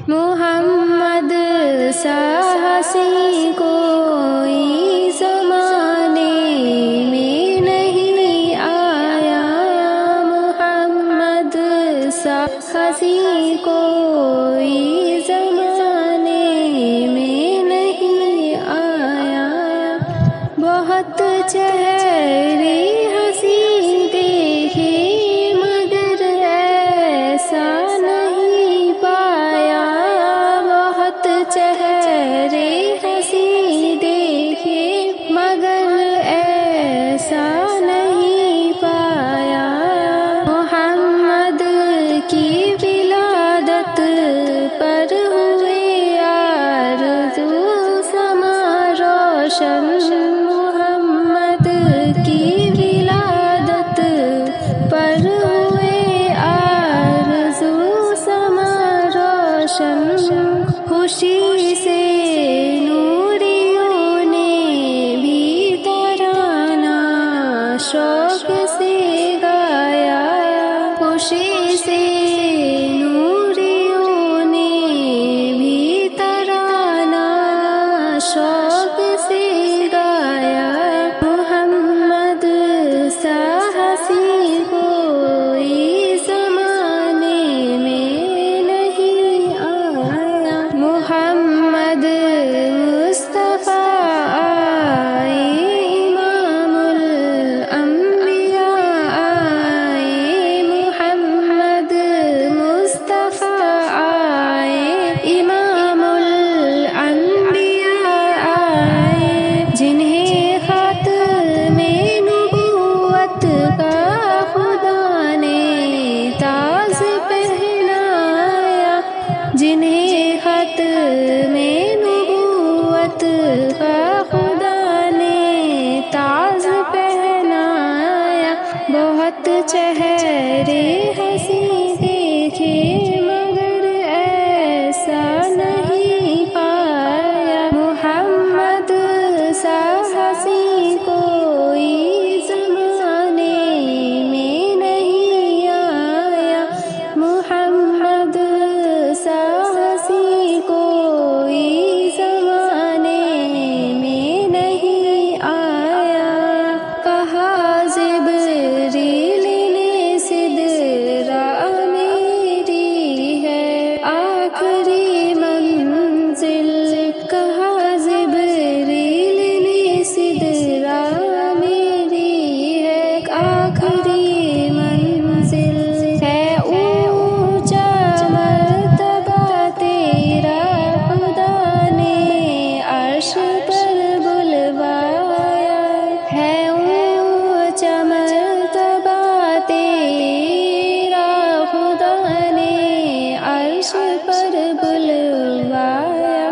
محمد سا حسین کوئی زمانے میں نہیں آیا، محمد سا حسین کوئی زمانے میں نہیں آیا۔ بہت چہرے حسین دیکھے مگر ایسا نہیں پایا، بہت چہرے حسین دیکھے مگر ایسا نہیں پایا۔ محمد کی ولادت پر ہوئے آرزو سما روشن، محمد کی ولادت پر ہوئے آرزو سما روشن۔ خوشی سے نوریوں نے بھی ترانہ شوق سے گایا، خوشی سے نوریوں نے بھی ترانہ شوق سے گایا۔ محمد سا حسین کوئی زمانے میں نہیں آیا، محمد مصطفیٰ آئے، امام الانبیاء آئے، محمد مصطفیٰ آئے، امام الانبیاء آئے، جنہیں ختم نبوت کا خدا نے تاج پہنایا، جنہیں ختم نبوت کا خدا نے تاج پہنایا۔ بہت چہرے حسین دیکھے مگر ایسا نہیں پایا، محمد سا حسین کوئی زمانے میں نہیں آیا، محمد سا حسین کوئی زمانے میں نہیں آیا۔ کہا جبریل نے سدرہ میری ہے آخری منزل، کہا جبریل نے سدرہ میری ہے آخری منزل، ہے اونچا مرتبہ تیرا خدا نے عرش پر بلوایا، ہے اونچا مرتبہ تیرا خدا نے عرش پر بلوایا۔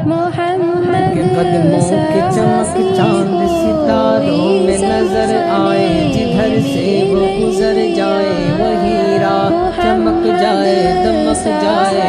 محمد کے قدموں کی چمک چاند ستاروں میں نظر آئے، جدھر سے وہ گزر جائے وہی راہ چمک جائے، دمک جائے۔